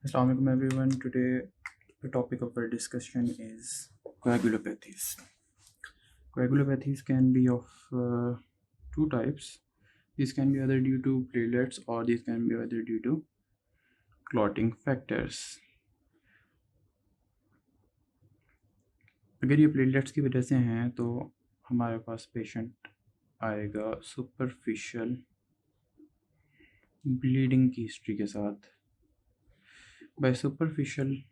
Assalamualaikum everyone. Today the topic of our discussion is coagulopathies. Coagulopathies can be of two types. These can be either due to platelets or these can be either due to clotting factors. अगर ये platelets की वजह से हैं तो हमारे पास patient आएगा सुपरफिशियल ब्लीडिंग की हिस्ट्री के साथ. By superficial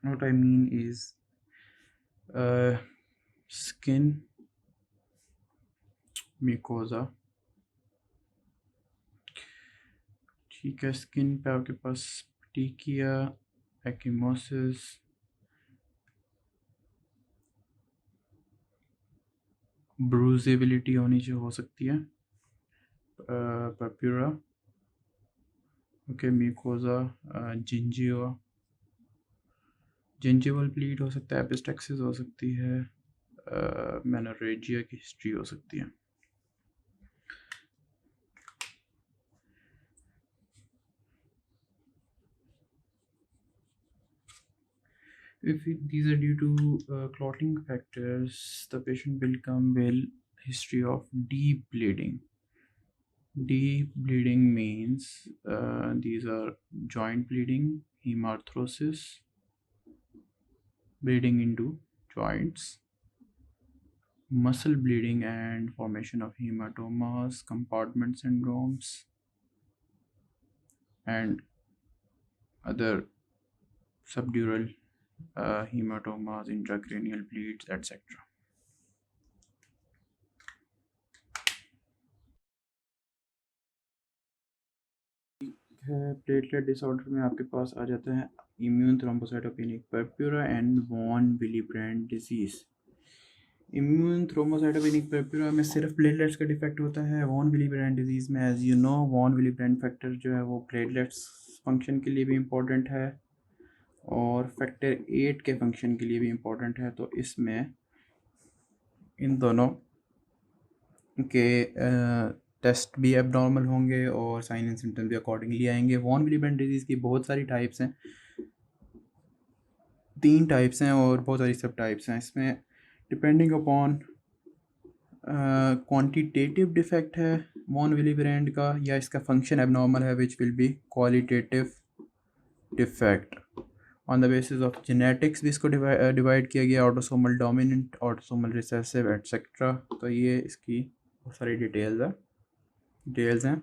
what I mean is skin mucosa. ठीक है, स्किन पे आपके पास टिकिया, एक्टिमोसिस, ब्रूजेबिलिटी होनी चाहिए, हो सकती है, पर्प्यूरा, ओके, म्यूकोजा, जिंजिवल ब्लीड हो सकता है, एपिस्टेक्सिस हो सकती है, मेनोरेजिया की हिस्ट्री हो सकती है. If these are due to clotting factors, the patient will come with history of deep bleeding. Deep bleeding means these are joint bleeding, hemarthrosis, bleeding into joints, muscle bleeding and formation of hematomas, compartment syndromes, and other subdural hematomas, intracranial bleeds, etc. Platelet disorder में आपके पास आ जाता है immune thrombocytopenic purpura and von Willebrand disease. Immune thrombocytopenic purpura में सिर्फ platelets का defect होता है. वॉन विलीब्रेंड डिजीज़ में as you know von Willebrand factor जो है वो प्लेटलेट्स फंक्शन के लिए भी इम्पोर्टेंट है और फैक्टर 8 के फंक्शन के लिए भी इम्पोर्टेंट है. तो इसमें इन दोनों के टेस्ट भी एबनॉर्मल होंगे और साइन एंड सिम्टम्स भी अकॉर्डिंगली आएंगे. वॉन विलीब्रेंड डिजीज़ की बहुत सारी टाइप्स हैं, 3 टाइप्स हैं और बहुत सारी सब टाइप्स हैं. इसमें डिपेंडिंग अपॉन क्वांटिटेटिव डिफेक्ट है वॉन विलीब्रेंड का या इसका फंक्शन एबनॉर्मल है which will be qualitative defect. On the basis of genetics भी इसको डिवाइड किया गया, autosomal dominant, autosomal recessive etcetera. तो ये इसकी बहुत सारी डिटेल्स हैं.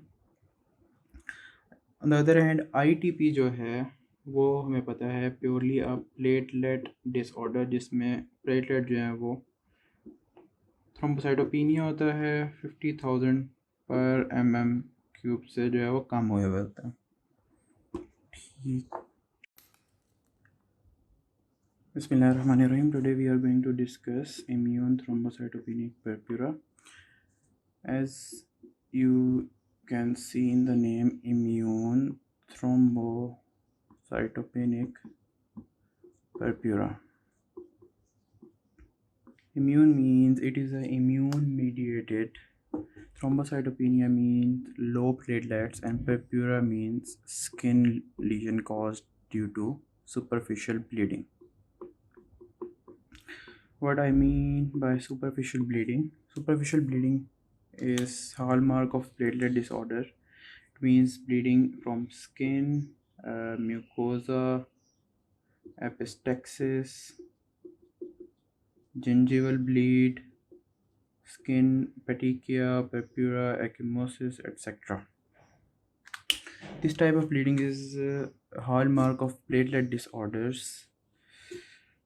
On the other hand ITP जो है वो हमें पता है प्योरली अ प्लेटलेट डिसऑर्डर जिसमें प्लेटलेट जो है वो थ्रोम्बोसाइटोपेनिया होता है 50,000 पर mm³ से जो है वो कम हुआ होता है. ठीक. Bismillahirrahmanirrahim. Today we are going to discuss immune thrombocytopenic purpura. As you can see in the name, immune thrombocytopenic purpura. Immune means it is an immune mediated. Thrombocytopenia means low platelets and purpura means skin lesion caused due to superficial bleeding. What I mean by superficial bleeding is hallmark of platelet disorder. It means bleeding from skin, mucosa, epistaxis, gingival bleed, skin, petechia, purpura, ecchymosis, etc. This type of bleeding is a hallmark of platelet disorders.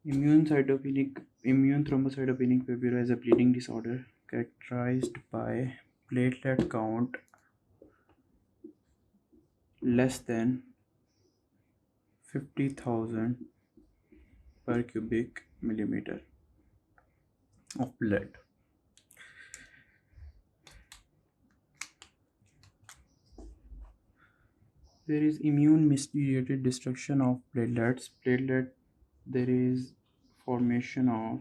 Immune thrombocytopenic purpura is a bleeding disorder characterized by platelet count less than 50,000 per cubic millimeter of blood. There is immune mediated destruction of platelets. There is formation of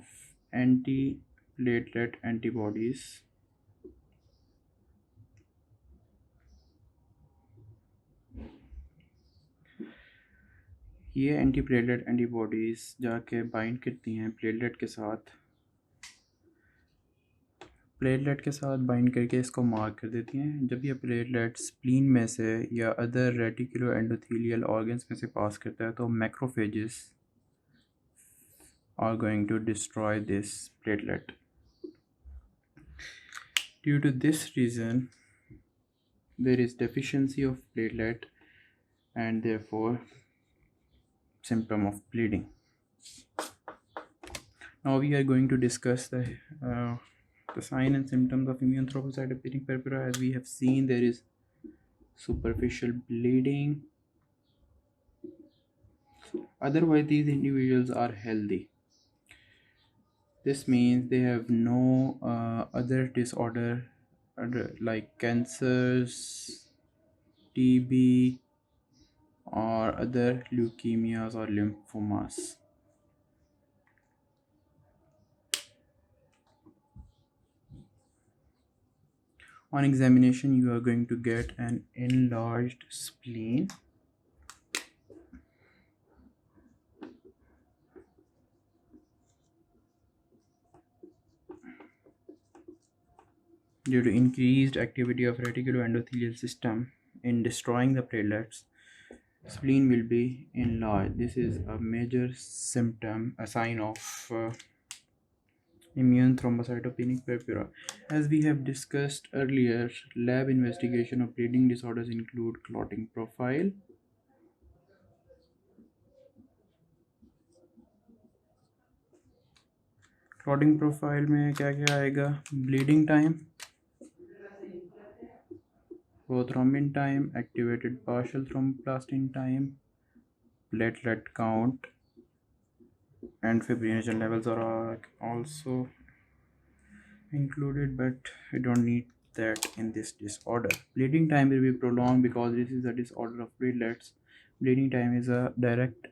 anti-platelet antibodies. ये anti platelet antibodies जाके bind करती हैं platelet के साथ bind करके इसको mark कर देती हैं। जब ये प्लेटलेट स्प्लीन में से या अदर रेटिकुलो एंडोथेलियल ऑर्गन्स में से पास करता है तो macrophages are going to destroy this platelet. Due to this reason, there is deficiency of platelet and therefore symptom of bleeding. Now we are going to discuss the sign and symptoms of immune thrombocytopenic purpura. As we have seen, there is superficial bleeding. Otherwise, these individuals are healthy. This means they have no other disorder like cancers, TB, or other leukemias or lymphomas. On examination, you are going to get an enlarged spleen. Due to increased activity of reticuloendothelial system in destroying the platelets, spleen will be enlarged. This is a major symptom, a sign of immune thrombocytopenic purpura. As we have discussed earlier, lab investigation of bleeding disorders include clotting profile, clotting profile में क्या क्या आएगा? Bleeding time, prothrombin time, activated partial thromboplastin time, platelet count, and fibrinogen levels are also included, but we don't need that in this disorder. Bleeding time will be prolonged because this is a disorder of platelets. Bleeding time is a direct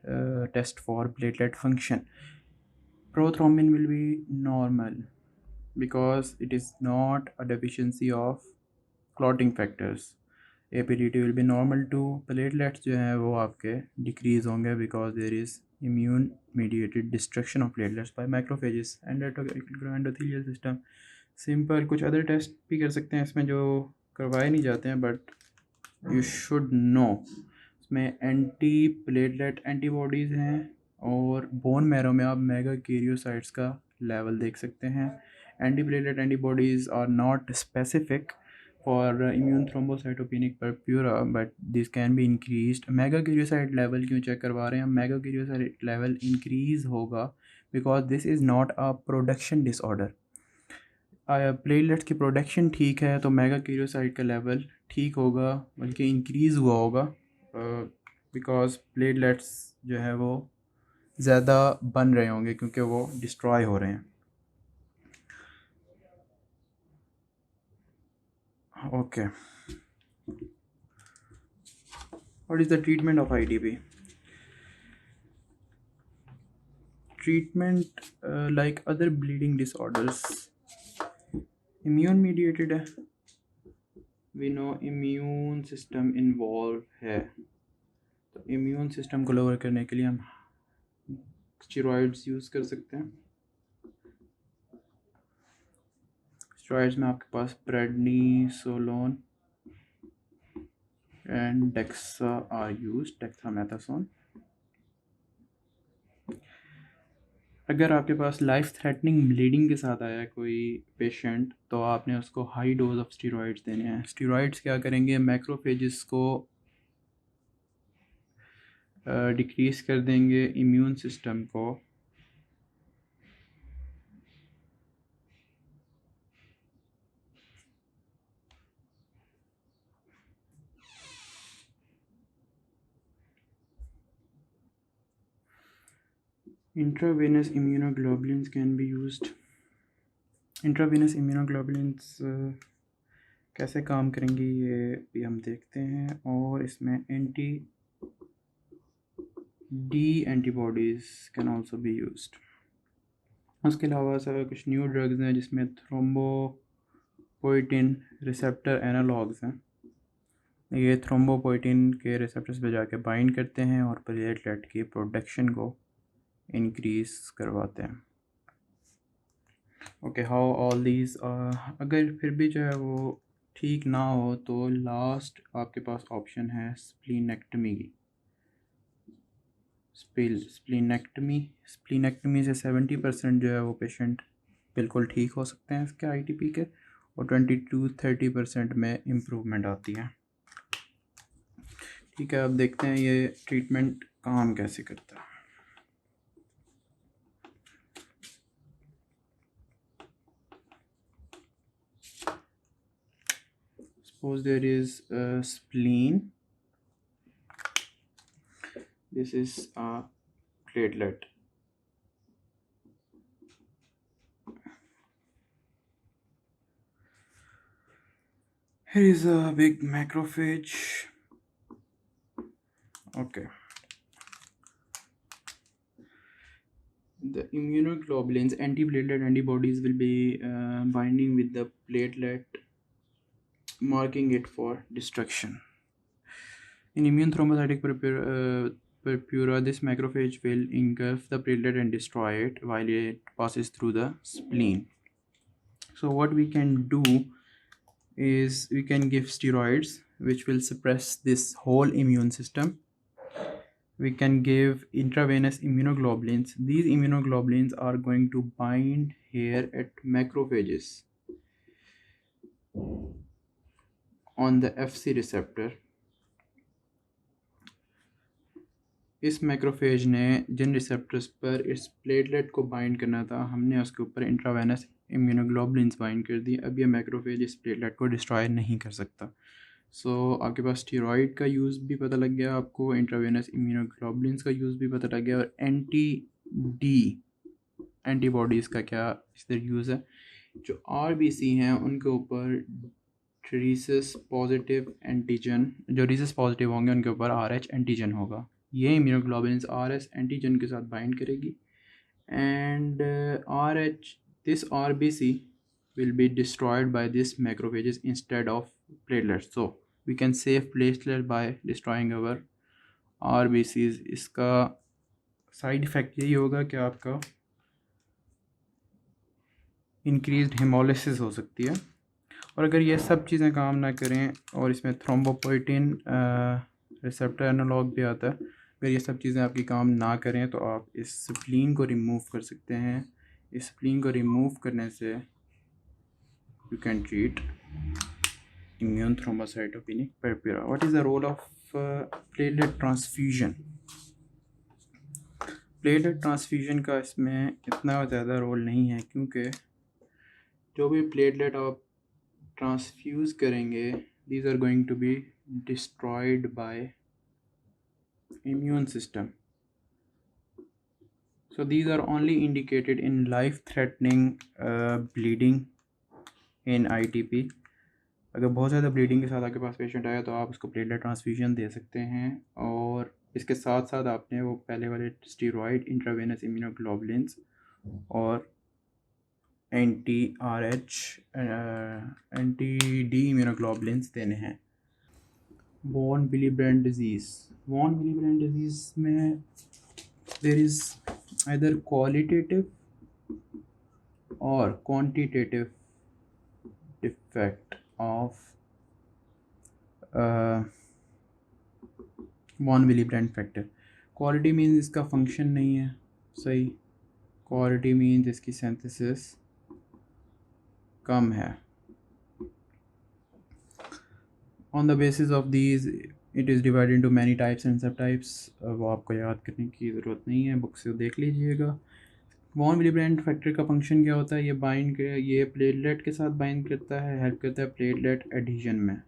test for platelet function. Prothrombin will be normal because it is not a deficiency of clotting factors. APDT will be normal too. Platelets जो हैं वो आपके decrease होंगे because there is immune mediated destruction of platelets by macrophages and endothelial system. Simple कुछ other test भी कर सकते हैं इसमें जो करवाए नहीं जाते हैं, बट यू शुड नो इसमें एंटी प्लेटलेट एंटीबॉडीज़ हैं और बोन मैरो में आप मेगा कैरियोसाइट्स का लेवल देख सकते हैं. Anti platelet antibodies are not specific for immune thrombocytopenic purpura, but this can be increased. Megakaryocyte level क्यों चेक करवा रहे हैं हम? मेगा कैरियोसाइट लेवल इंक्रीज़ होगा because this is not a production disorder. Platelets की production ठीक है तो मेगा कैरियोसाइट का लेवल ठीक होगा, बल्कि इंक्रीज़ हुआ होगा बिकॉज प्लेटलेट्स जो है वो ज़्यादा बन रहे होंगे क्योंकि वो डिस्ट्रॉय हो रहे हैं. Okay, what is the treatment of ITP? Treatment like other bleeding disorders, immune mediated है. We know immune system involved है, तो immune system को लोअर करने के लिए हम स्टेरॉइड्स यूज़ कर सकते हैं. स्टेरॉइड्स में आपके पास prednisolone and dexa are used, dexamethasone. अगर आपके पास लाइफ थ्रेटनिंग ब्लीडिंग के साथ आया है कोई पेशेंट, तो आपने उसको हाई डोज ऑफ स्टेरॉइड्स देने हैं. स्टेरॉइड्स क्या करेंगे? मैक्रोफेजेस को डिक्रीज कर देंगे, इम्यून सिस्टम को intravenous immunoglobulins can be used. Intravenous immunoglobulins कैसे काम करेंगी ये भी हम देखते हैं, और इसमें anti D antibodies can also be used. उसके अलावा सर कुछ न्यू ड्रग्स हैं जिसमें थ्रोम्बोपोइटिन रिसेप्टर एनालॉग्स हैं. ये थ्रोम्बोपोइटिन के रिसेप्टर्स पे जाके बाइंड करते हैं और प्लेटलेट की प्रोडक्शन को इंक्रीज़ करवाते हैं। ओके, हाउ ऑल दीज, अगर फिर भी जो है वो ठीक ना हो तो लास्ट आपके पास ऑप्शन है स्प्लीनेक्टमी की। स्प्लीनेक्टमी से 70% जो है वो पेशेंट बिल्कुल ठीक हो सकते हैं इसके आईटीपी के, और 20 to 30% में इम्प्रूवमेंट आती है। ठीक है, अब देखते हैं ये ट्रीटमेंट काम कैसे करता है। Suppose there is a spleen. This is a platelet. Here is a big macrophage. Okay. The immunoglobulins, anti-platelet antibodies will be binding with the platelet, marking it for destruction. In immune thrombocytic purpura, this macrophage will engulf the platelet and destroy it while it passes through the spleen. So what we can do is we can give steroids which will suppress this whole immune system. We can give intravenous immunoglobulins. These immunoglobulins are going to bind here at macrophages on the FC receptor. इस macrophage ने जिन receptors पर इस platelet को bind करना था, हमने उसके ऊपर इंट्रावेनस इम्यूनोग्लोबुलिन्स बाइंड कर दी। अब ये मैक्रोफेज इस प्लेटलेट को डिस्ट्रॉय नहीं कर सकता। सो आपके पास स्टीरॉयड का यूज़ भी पता लग गया, आपको इंट्रावेनस इम्यूनोग्लोबुलिन्स का यूज़ भी पता लग गया, और एंटीबॉडीज़ का क्या इधर यूज़ है। जो RBC हैं उनके ऊपर रीसस पॉजिटिव एंटीजन, जो रीसस पॉजिटिव होंगे उनके ऊपर RH एंटीजन होगा। ये इम्यूनोग्लोबुलिन्स RS एंटीजन के साथ बाइंड करेगी, and this RBC will be destroyed by this macrophages instead of platelets. So we can save platelet by destroying our RBCs. इसका साइड इफ़ेक्ट यही होगा कि आपका इंक्रीज्ड हेमोलिसिस हो सकती है। और अगर ये सब चीज़ें काम ना करें और इसमें थ्रोम्बोपोइटिन रिसेप्टर एनालॉग भी आता है, अगर ये सब चीज़ें आपकी काम ना करें तो आप इस स्प्लीन को रिमूव कर सकते हैं। इस स्प्लीन को रिमूव करने से you can treat immune thrombocytopenic purpura. What is the role of platelet transfusion? Platelet transfusion का इसमें इतना ज़्यादा रोल नहीं है, क्योंकि जो भी प्लेटलेट आप ट्रांसफ्यूज़ करेंगे, these are going to be destroyed by immune system. So these are only indicated in life-threatening bleeding in ITP. अगर बहुत ज़्यादा ब्लीडिंग के साथ आपके पास पेशेंट आया तो आप उसको प्लेटलेट ट्रांसफ्यूजन दे सकते हैं, और इसके साथ साथ आपने वो पहले वाले स्टीरॉयड, इंट्रावेनस इम्यूनोग्लोबुलिन्स और एंटी-D इम्यूनोग्लोबुलिन्स देने हैं। वॉन विलीब्रेंड डिजीज़ में देयर इज़ आइदर क्वालिटेटिव और quantitative defect of von Willebrand factor. Quality means इसका फंक्शन नहीं है सही, क्वालिटी मीन्स इसकी सिंथेसिस कम है। On the basis of these it is divided into many types and sub types. वो आपको याद करने की ज़रूरत नहीं है, बुक से देख लीजिएगा। वॉन विलीब्रेंड फैक्टर का फंक्शन क्या होता है? ये प्लेटलेट के साथ बाइंड करता है, हेल्प करता है प्लेटलेट एडिशन में।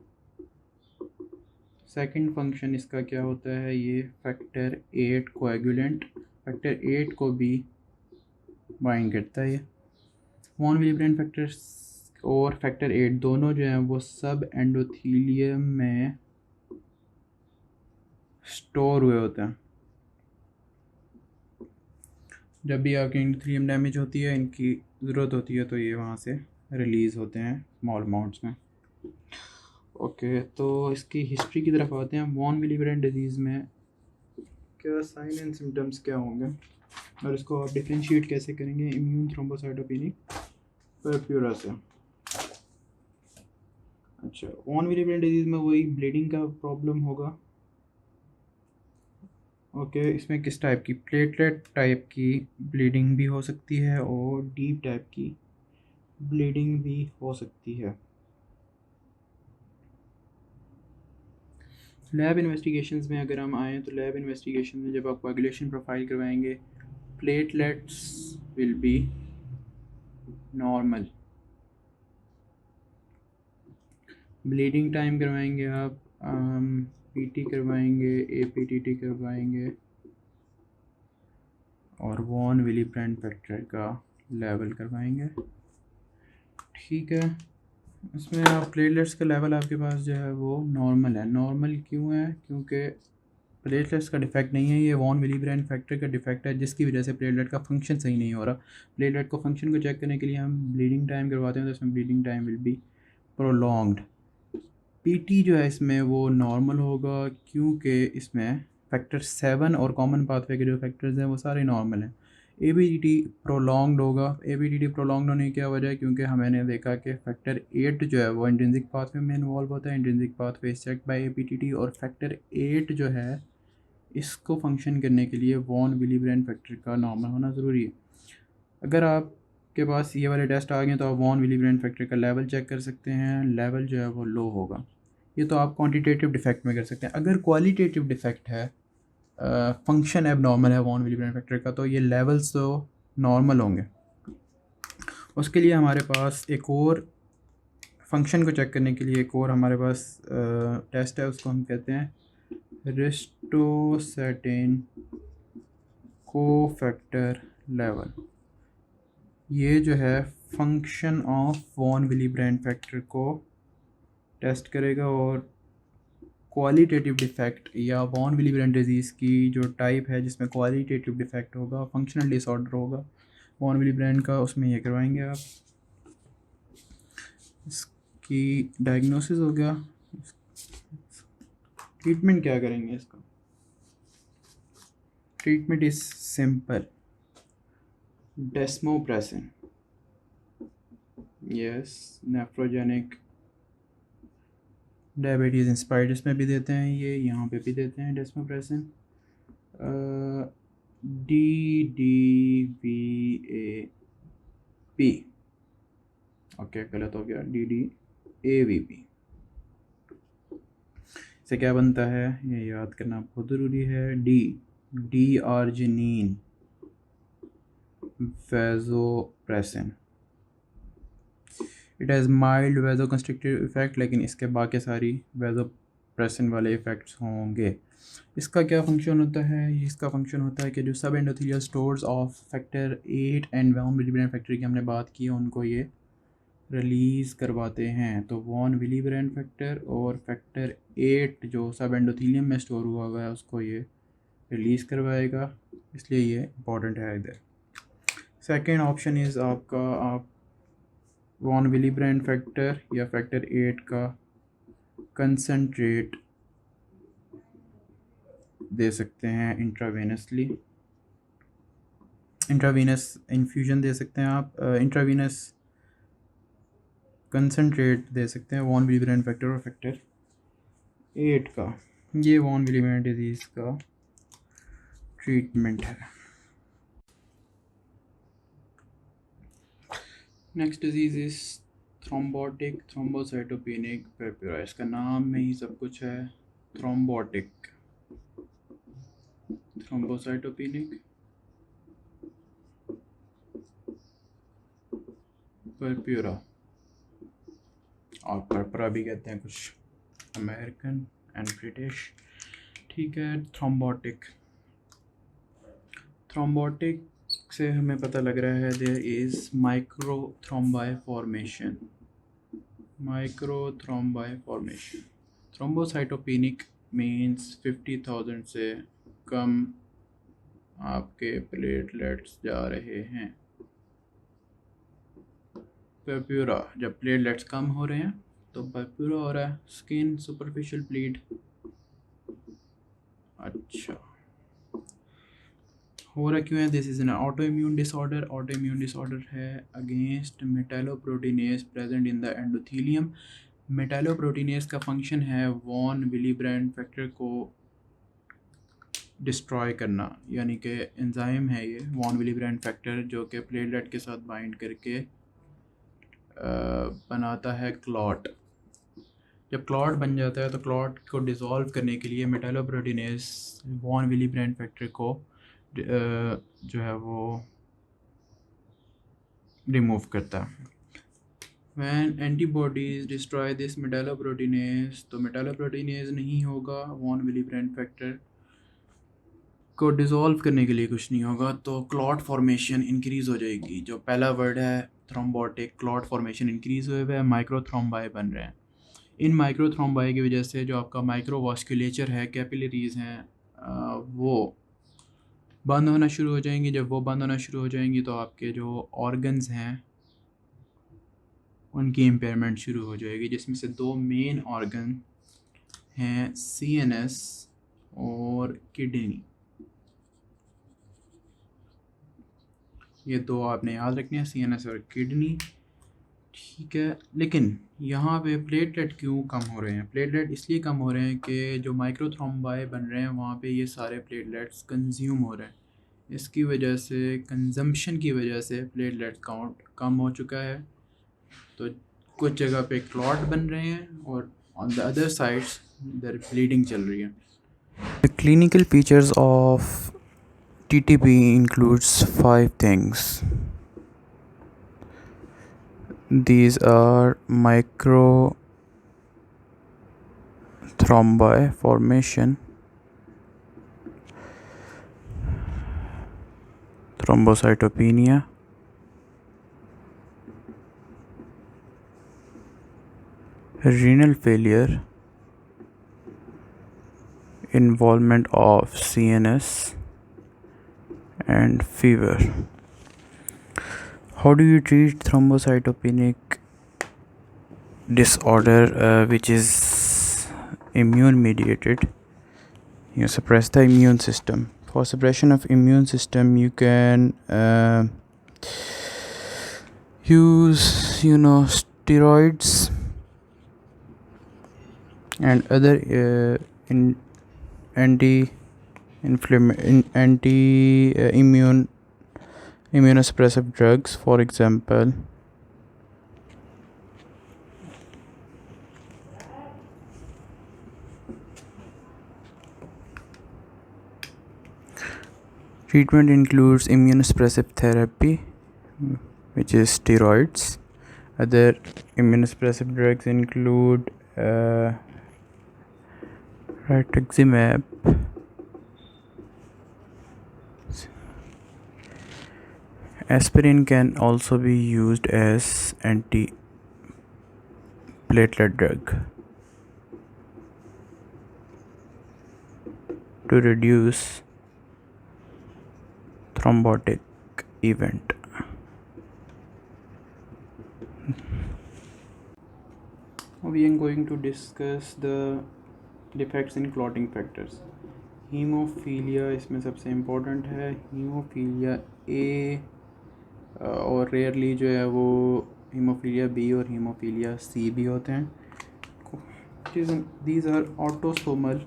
सेकंड फंक्शन इसका क्या होता है? ये फैक्टर 8 कोएगुलेंट, फैक्टर 8 को भी बाइंड करता है। ये वॉन विलीब्रेंड फैक्टर और फैक्टर 8 दोनों जो हैं वो सब एंडोथीलियम में स्टोर हुए होते हैं। जब भी आपकी एंडोथीलियम डैमेज होती है, इनकी ज़रूरत होती है, तो ये वहाँ से रिलीज़ होते हैं स्मॉल अमाउंट्स में। ओके, तो इसकी हिस्ट्री की तरफ आते हैं। वॉन विलिब्रेंड डिजीज़ में क्या साइन एंड सिम्टम्स क्या होंगे और इसको आप डिफ्रेंशिएट कैसे करेंगे इम्यून थ्रोम्बोसाइटोपेनिक परप्यूरा से। अच्छा, वॉन विलिब्रेंड डिजीज़ में वही ब्लीडिंग का प्रॉब्लम होगा। ओके, इसमें किस टाइप की, प्लेटलेट टाइप की ब्लीडिंग भी हो सकती है और डीप टाइप की ब्लीडिंग भी हो सकती है। लैब इन्वेस्टिगेशंस में अगर हम आएँ तो लैब इन्वेस्टिगेशन में जब आप कोagulation प्रोफाइल करवाएंगे, platelets will be normal. Bleeding time करवाएंगे आप, पीटी करवाएंगे, एपीटीटी करवाएंगे और वॉन विलिब्रेंड फैक्टर का लेवल करवाएंगे। ठीक है, इसमें आप प्लेटलेट्स का लेवल आपके पास जो है वो नॉर्मल है। नॉर्मल क्यों है? क्योंकि प्लेटलेट्स का डिफेक्ट नहीं है, ये वॉन विलिब्रेंड फैक्टर का डिफेक्ट है जिसकी वजह से प्लेटलेट का फंक्शन सही नहीं हो रहा। प्लेटलेट को फंक्शन को चेक करने के लिए हम ब्लीडिंग टाइम करवाते हैं, तो इसमें bleeding time will be prolonged. PT जो है इसमें वो नॉर्मल होगा क्योंकि इसमें फैक्टर 7 और कॉमन पाथवे के जो फैक्टर्स हैं वो सारे नॉर्मल हैं। एबीटीटी प्रोलॉन्ग्ड होगा। एबीटीटी प्रोलॉन्ग्ड होने की क्या वजह है? क्योंकि हमने देखा कि फैक्टर 8 जो है वो इंट्रिंसिक पाथवे में इन्वॉल्व होता है। Intrinsic pathway is checked by APTT और फैक्टर 8 जो है इसको फंक्शन करने के लिए वॉन विलिब्रेंड फैक्टर का नॉर्मल होना ज़रूरी है। अगर आपके पास ये वाले टेस्ट आ गए तो आप वॉन विलिब्रेंड फैक्टर का लेवल चेक कर सकते हैं। लेवल जो है वो लो होगा। ये तो आप क्वांटिटेटिव डिफेक्ट में कर सकते हैं। अगर क्वालिटेटिव डिफेक्ट है, फंक्शन एब नॉर्मल है वॉन विलिब्रेंड फैक्टर का, तो ये लेवल्स तो नॉर्मल होंगे। उसके लिए हमारे पास एक और फंक्शन को चेक करने के लिए एक और हमारे पास टेस्ट है, उसको हम कहते हैं रिस्टोसैटिन कोफैक्टर लेवल। ये जो है function of von Willebrand factor को टेस्ट करेगा और क्वालिटेटिव डिफेक्ट या वॉन विलिब्रेंड डिजीज़ की जो टाइप है जिसमें क्वालिटेटिव डिफेक्ट होगा, फंक्शनल डिसऑर्डर होगा वॉन विलिब्रेंड का, उसमें ये करवाएंगे आप। इसकी डायग्नोसिस हो गया। ट्रीटमेंट क्या करेंगे इसका? Treatment is simple, desmopressin, yes, nephrogenic diabetes inspired इसमें भी देते हैं, ये यहाँ पे भी देते हैं डेस्मोप्रेसिन। DDVAP, ओके गलत हो गया, DDAVP से क्या बनता है ये याद करना बहुत ज़रूरी है। D arginine vasopressin, it has mild vasoconstrictive effect, लेकिन इसके बाकी सारी वैज़ोप्रेसिन वाले इफ़ेक्ट्स होंगे। इसका क्या फंक्शन होता है? इसका फंक्शन होता है कि जो सब endothelial stores of factor 8 and von Willebrand factor की हमने बात की है उनको ये रिलीज़ करवाते हैं। तो वॉन विलिब्रेंड फैक्टर और फैक्टर 8 जो सब एंडोथेलियम में स्टोर हुआ है उसको ये रिलीज़ करवाएगा, इसलिए ये इंपॉर्टेंट है इधर। सेकेंड ऑप्शन इज़ आपका, आप वॉन विलिब्रेंड फैक्टर या फैक्टर 8 का कंसनट्रेट दे सकते हैं इंट्रावेनसली, इंट्रावेनस इन्फ्यूजन दे सकते हैं आप, इंट्रावेनस कंसनट्रेट दे सकते हैं वॉन विलिब्रेंड फैक्टर और फैक्टर 8 का। ये वॉन विलिब्रेंड डिजीज़ का ट्रीटमेंट है। Next disease is thrombotic thrombocytopenic purpura. इसका नाम में ही सब कुछ है, थ्रोम्बोटिक थ्रोम्बोसाइटोपेनिक परप्यूरा, और परपरा भी कहते हैं कुछ अमेरिकन एंड ब्रिटिश। ठीक है, थ्रोम्बोटिक से हमें पता लग रहा है there is microthrombi formation, thrombocytopenic means 50,000 से कम आपके प्लेटलेट्स जा रहे हैं। परप्यूरा, जब प्लेटलेट्स कम हो रहे हैं तो परप्यूरा हो रहा है, स्किन सुपरफिशियल ब्लीड। अच्छा, हो रहा क्यों है? This is an auto immune disorder. Auto immune disorder है against metalloproteinase present in the endothelium. Metalloproteinase का फंक्शन है वॉन विलीब्रेंड फैक्टर को डिस्ट्रॉय करना, यानी कि एंजाइम है ये वॉन विलीब्रेंड फैक्टर, जो कि प्लेटलेट के साथ बाइंड करके बनाता है क्लॉट। जब क्लॉट बन जाता है तो क्लॉट को डिज़ोल्व करने के लिए मेटालोप्रोटीनेज वॉन विलीब्रेंड फैक्टर को जो है वो रिमूव करता है। When antibodies destroy this metalloproteinase, तो मेटालोप्रोटीनेज नहीं होगा, वॉन विलीब्रेंड फैक्टर को डिज़ोल्व करने के लिए कुछ नहीं होगा, तो क्लॉट फॉर्मेशन इंक्रीज़ हो जाएगी। जो पहला वर्ड है थ्रोम्बोटिक, क्लॉट फॉर्मेशन इंक्रीज़ हुए हुए, माइक्रोथ्रोम्बाई बन रहे हैं। इन माइक्रोथ्रोम्बाई की वजह से जो आपका माइक्रोवास्कुलेचर है, कैपिलरीज हैं, वो बंद होना शुरू हो जाएंगी। जब वो बंद होना शुरू हो जाएंगी तो आपके जो ऑर्गन्स हैं उनकी इम्पेयरमेंट शुरू हो जाएगी, जिसमें से दो मेन ऑर्गन हैं सीएनएस और किडनी। ये दो आपने याद रखने हैं, सीएनएस और किडनी, ठीक है। लेकिन यहाँ पे प्लेटलेट क्यों कम हो रहे हैं? प्लेटलेट इसलिए कम हो रहे हैं कि जो माइक्रोथ्रोम्बाई बन रहे हैं वहाँ पे ये सारे प्लेटलेट्स कंज्यूम हो रहे हैं। इसकी वजह से, कंजम्पशन की वजह से प्लेटलेट काउंट कम हो चुका है। तो कुछ जगह पे क्लॉट बन रहे हैं और ऑन द अदर साइड्स इधर ब्लीडिंग चल रही है। The clinical features of TTP includes 5 things. These are microthrombi formation, thrombocytopenia, renal failure, involvement of CNS, and fever. How do you treat thrombocytopenic disorder, which is immune mediated? You suppress the immune system. For suppression of immune system, you can use steroids and other immunosuppressive drugs. For example, treatment includes immunosuppressive therapy, which is steroids. Other immunosuppressive drugs include rituximab, aspirin can also be used as anti-platelet drug to reduce thrombotic event. We are going to discuss the defects in clotting factors. Haemophilia इसमें सबसे important है। Haemophilia A और rarely जो है वो haemophilia B और haemophilia सी भी होते हैं। These are autosomal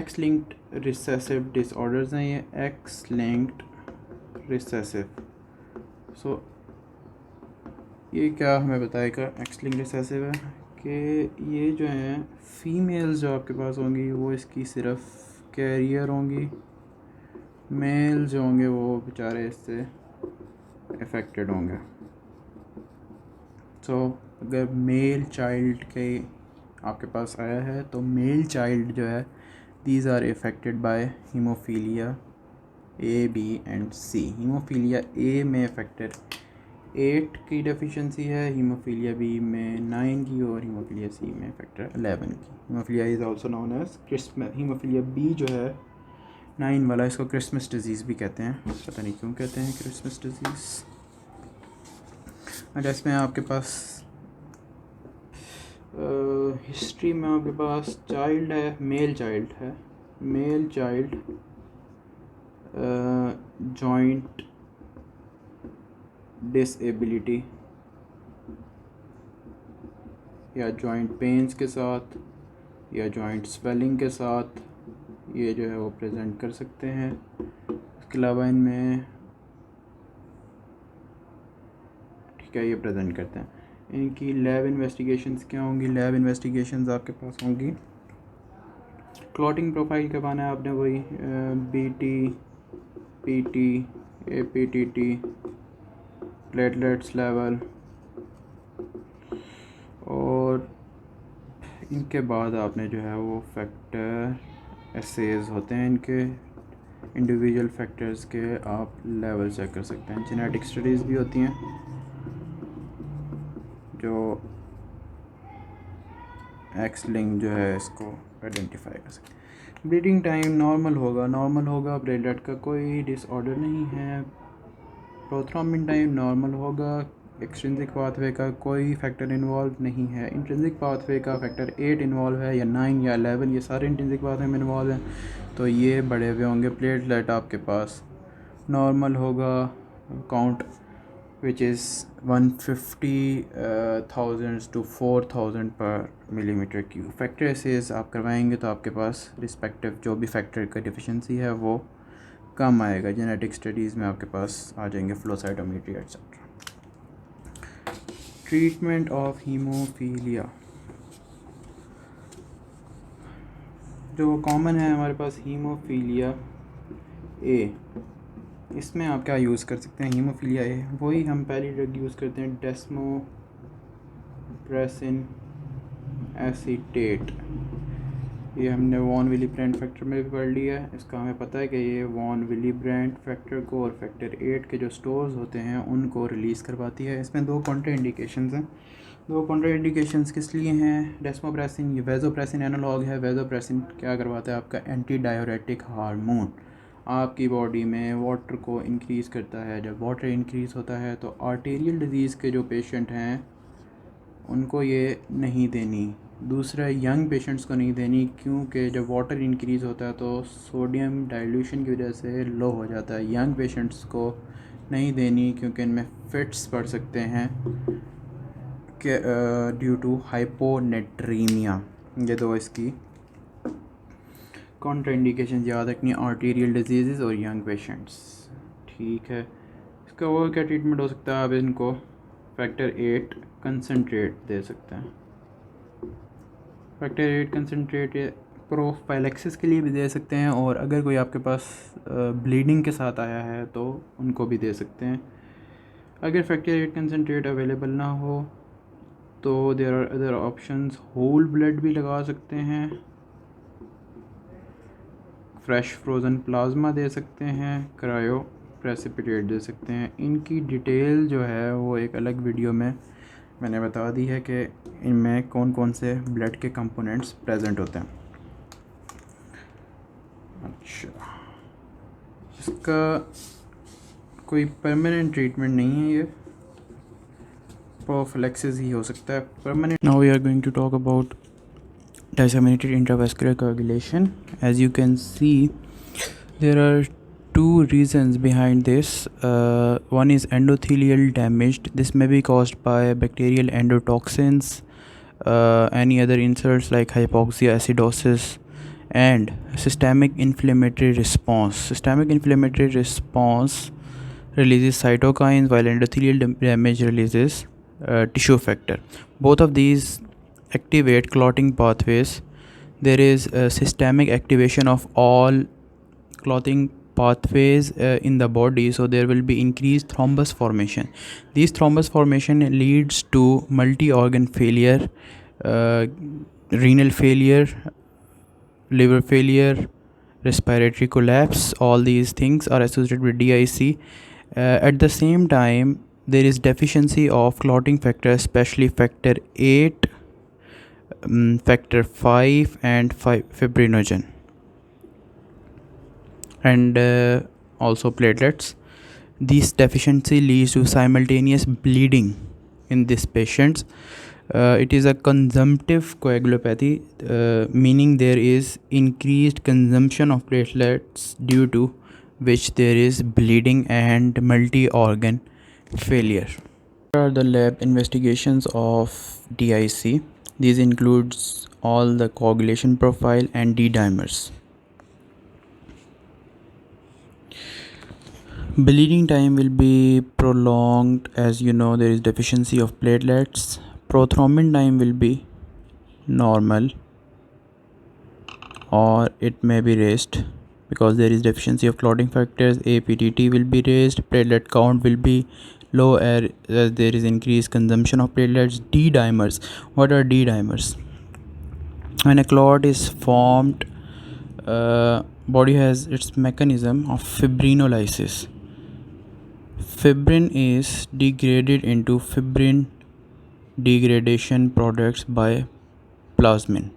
X-linked recessive disorders हैं ये, X-linked recessive। So ये क्या हमें बताएगा? X-linked recessive है कि ये जो हैं फीमेल्स जो आपके पास होंगी वो इसकी सिर्फ कैरियर होंगी, मेल जो होंगे वो बेचारे इससे अफेक्टेड होंगे। सो अगर मेल चाइल्ड के आपके पास आया है तो मेल चाइल्ड जो है these are affected by haemophilia A, B and C. Haemophilia A में अफेक्टेड 8 की डेफिशिएंसी है, हीमोफीलिया बी में 9 की और हीमोफीलिया सी में अफेक्टेड 11 की। Haemophilia is also known as Christmas. Haemophilia B जो है 9 वाला, इसको क्रिसमस डिजीज़ भी कहते हैं, पता नहीं क्यों कहते हैं क्रिसमस डिजीज़। अच्छा, इसमें आपके पास हिस्ट्री में आपके पास चाइल्ड है, मेल चाइल्ड जॉइंट डिसेबिलिटी या जॉइंट पेन्स के साथ या जॉइंट स्वेलिंग के साथ ये जो है वो प्रेजेंट कर सकते हैं। इसके अलावा इनमें ठीक है ये प्रेजेंट करते हैं। इनकी लैब इन्वेस्टिगेशंस क्या होंगी? लैब इन्वेस्टिगेशंस आपके पास होंगी, क्लॉटिंग प्रोफाइल करवाना है आपने, वही BT PT APTT platelets level, और इनके बाद आपने जो है वो फैक्टर एसेज होते हैं, इनके इंडिविजुअल फैक्टर्स के आप लेवल चेक कर सकते हैं। जेनेटिक स्टडीज़ भी होती हैं जो एक्स लिंक जो है इसको आइडेंटिफाई कर सकते हैं। ब्लीडिंग टाइम नॉर्मल होगा, प्लेटलेट का कोई डिसऑर्डर नहीं है। प्रोथ्रोम्बिन टाइम नॉर्मल होगा। एक्सट्रिंसिक पाथवे का कोई फैक्टर इन्वॉल्व नहीं है। इंट्रिंसिक पाथवे का फैक्टर 8 इन्वॉल्व है या 9 या 11, ये सारे इंट्रिंसिक पाथवे में इन्वॉल्व हैं, तो ये बढ़े हुए होंगे। प्लेटलेट आपके पास नॉर्मल होगा, काउंट विच इज़ 150,000 to 4,000 पर मिलीमीटर क्यूब। फैक्टर एसेस आप करवाएंगे तो आपके पास रिस्पेक्टिव जो भी फैक्टर का डिफिशिएंसी है वो कम आएगा। जेनेटिक स्टडीज़ में आपके पास आ जाएंगे flow cytometry etcetera. Treatment of haemophilia जो कॉमन है हमारे पास, हीमोफीलिया ए, इसमें आप क्या यूज़ कर सकते हैं? हीमोफीलिया ए वही हम पहली ड्रग यूज़ करते हैं, डेस्मोप्रेसिन एसीटेट। ये हमने वॉन विली ब्रांड फैक्टर में भी पढ़ लिया है। इसका हमें पता है कि ये वॉन विली ब्रांड फैक्टर को और फैक्टर 8 के जो स्टोर्स होते हैं उनको रिलीज़ करवाती है। इसमें 2 काउंटर इंडिकेशंस हैं। 2 काउंटर इंडिकेशंस किस लिए हैं? डेस्मोप्रेसिन ये वेज़ोप्रेसिन एनालॉग है। वेज़ोप्रेसिन क्या करवाता है? आपका एंटी डाययूरेटिक हार्मोन आपकी बॉडी में वाटर को इंक्रीज़ करता है। जब वाटर इंक्रीज़ होता है तो आर्टेरियल डिजीज़ के जो पेशेंट हैं उनको ये नहीं देनी। दूसरा, यंग पेशेंट्स को नहीं देनी, क्योंकि जब वाटर इंक्रीज़ होता है तो सोडियम डाइल्यूशन की वजह से लो हो जाता है। यंग पेशेंट्स को नहीं देनी क्योंकि इनमें फिट्स पड़ सकते हैं कि ड्यू टू हाइपोनेट्रीमिया। ये 2 इसकी काउंटर इंडिकेशन याद रखनी, आर्टेरियल डिजीज़ और यंग पेशेंट्स। ठीक है, इसका और क्या ट्रीटमेंट हो सकता है? आप इनको फैक्टर 8 कंसनट्रेट दे सकते हैं। फैक्टर 8 कंसनट्रेट प्रोफाइलेक्सिस के लिए भी दे सकते हैं, और अगर कोई आपके पास ब्लीडिंग के साथ आया है तो उनको भी दे सकते हैं। अगर फैक्टर 8 कंसनट्रेट अवेलेबल ना हो तो there are other options. Whole blood भी लगा सकते हैं, फ्रेश फ्रोज़न प्लाज्मा दे सकते हैं, क्रायो प्रेसिपिटेट दे सकते हैं। इनकी डिटेल जो है वो एक अलग वीडियो में मैंने बता दी है कि इनमें कौन कौन से ब्लड के कंपोनेंट्स प्रेजेंट होते हैं। अच्छा, इसका कोई परमानेंट ट्रीटमेंट नहीं है, ये प्रोफिलैक्सिस ही हो सकता है permanent. Now we are going to talk about disseminated intravascular coagulation. As you can see, there are 2 reasons behind this. One is endothelial damage. This may be caused by bacterial endotoxins, any other insults like hypoxia, acidosis, and systemic inflammatory response. Systemic inflammatory response releases cytokines while endothelial damage releases tissue factor. Both of these activate clotting pathways. There is a systemic activation of all clotting pathways in the body, so there will be increased thrombus formation. These thrombus formation leads to multi-organ failure, renal failure, liver failure, respiratory collapse. All these things are associated with DIC. At the same time, there is deficiency of clotting factor, especially factor 8, factor 5 and fibrinogen, and also platelets. This deficiency leads to simultaneous bleeding in these patients. It is a consumptive coagulopathy, meaning there is increased consumption of platelets due to which there is bleeding and multi-organ failure. Here are the lab investigations of DIC. These includes all the coagulation profile and D-dimers. Bleeding time will be prolonged, as you know there is deficiency of platelets. Prothrombin time will be normal, or it may be raised because there is deficiency of clotting factors. APTT will be raised. Platelet count will be low as there is increased consumption of platelets. D-dimers. What are D-dimers? When a clot is formed, body has its mechanism of fibrinolysis. Fibrin is degraded into fibrin degradation products by plasmin.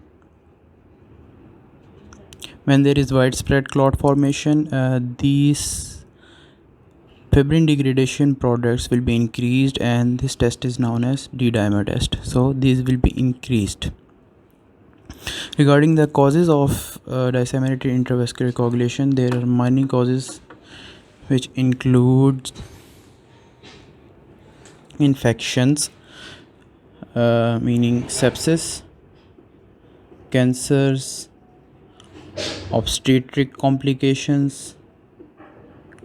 When there is widespread clot formation, these fibrin degradation products will be increased, and this test is known as D-dimer test. So these will be increased. Regarding the causes of disseminated intravascular coagulation, there are many causes which include infections, meaning sepsis, cancers, obstetric complications,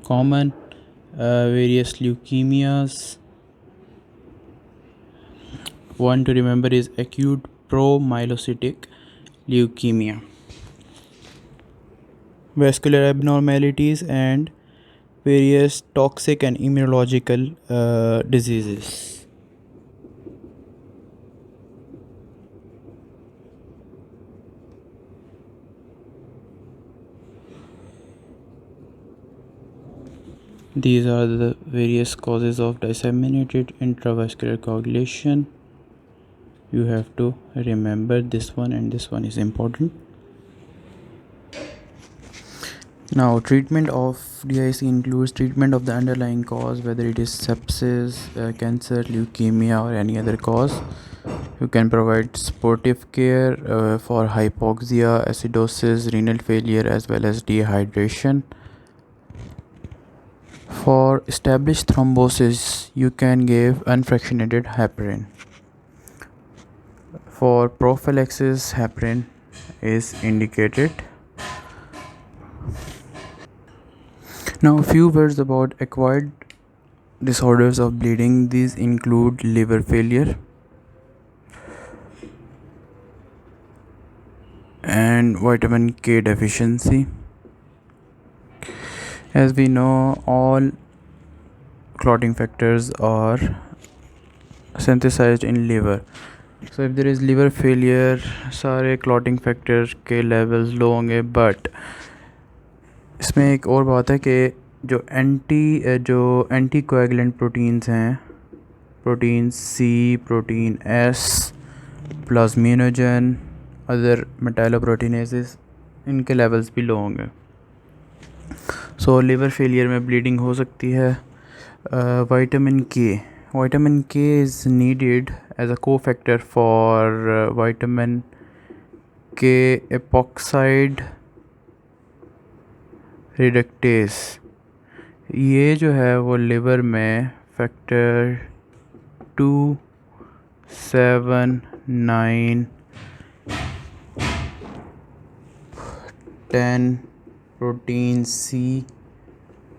common various leukemias. One to remember is acute promyelocytic leukemia. Vascular abnormalities and various toxic and immunological diseases. These are the various causes of disseminated intravascular coagulation. You have to remember this one, and this one is important. Now, treatment of DIC includes treatment of the underlying cause, whether it is sepsis, cancer, leukemia, or any other cause. You can provide supportive care for hypoxia, acidosis, renal failure, as well as dehydration. For established thrombosis, you can give unfractionated heparin. For prophylaxis, heparin is indicated. Now, a few words about acquired disorders of bleeding. These include liver failure and vitamin K deficiency. As we know, all clotting factors are synthesized in liver. So if there is liver failure, सारे clotting factors के levels low होंगे. But इसमें एक और बात है कि जो एंटी कोएगुलेंट प्रोटीन्स हैं, protein C, protein S, plasminogen, other metalloproteinases, इनके लेवल्स भी लो होंगे. सो लिवर फेलियर में ब्लीडिंग हो सकती है. Vitamin K is needed as a cofactor for vitamin K epoxide reductase. ये जो है वो लिवर में factor 2, 7, 9, 10, protein C,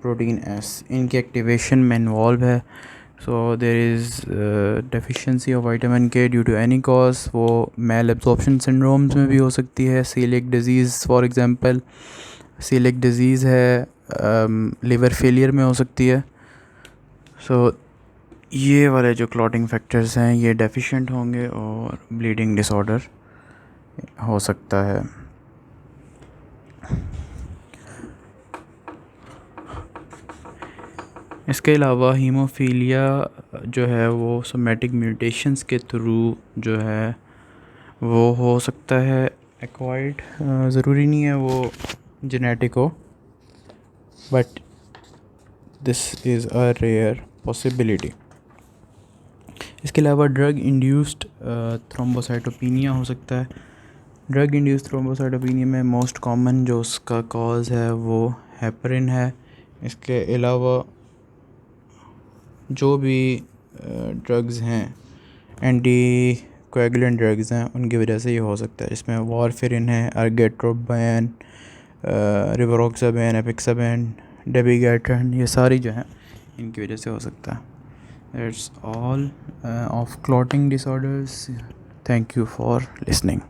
protein S, इनकी एक्टिवेशन में इन्वॉल्व है. So there is deficiency of vitamin K due to any cause. वो mal absorption syndromes में भी हो सकती है. Coeliac disease for example, coeliac disease है, लिवर फेलियर में हो सकती है. सो ये वाले जो क्लॉटिंग फैक्टर्स हैं ये डेफिशिएंट होंगे और ब्लीडिंग डिसऑर्डर हो सकता है. इसके अलावा हीमोफीलिया जो है वो सोमेटिक म्यूटेशंस के थ्रू जो है वो हो सकता है एक्वायर्ड. ज़रूरी नहीं है वो जेनेटिक हो, but this is a rare possibility. इसके अलावा ड्रग इंड्यूस्ड थ्रोम्बोसाइटोपिनिया हो सकता है। ड्रग इंड्यूस्ड थ्रोम्बोसाइटोपिनिया में मोस्ट कॉमन जो उसका कॉज है वो हेपरिन है। इसके अलावा जो भी ड्रग्स हैं, एंटी कोएगुलेंट ड्रग्स हैं, उनकी वजह से ये हो सकता है। इसमें वारफेरिन है, अर्गेट्रोबाइन, रिवरोक्साबैन, एपिक्साबैन, डेबिगैट्रन, ये सारी जो हैं इनकी वजह से हो सकता है। That's all of clotting disorders. Thank you for listening.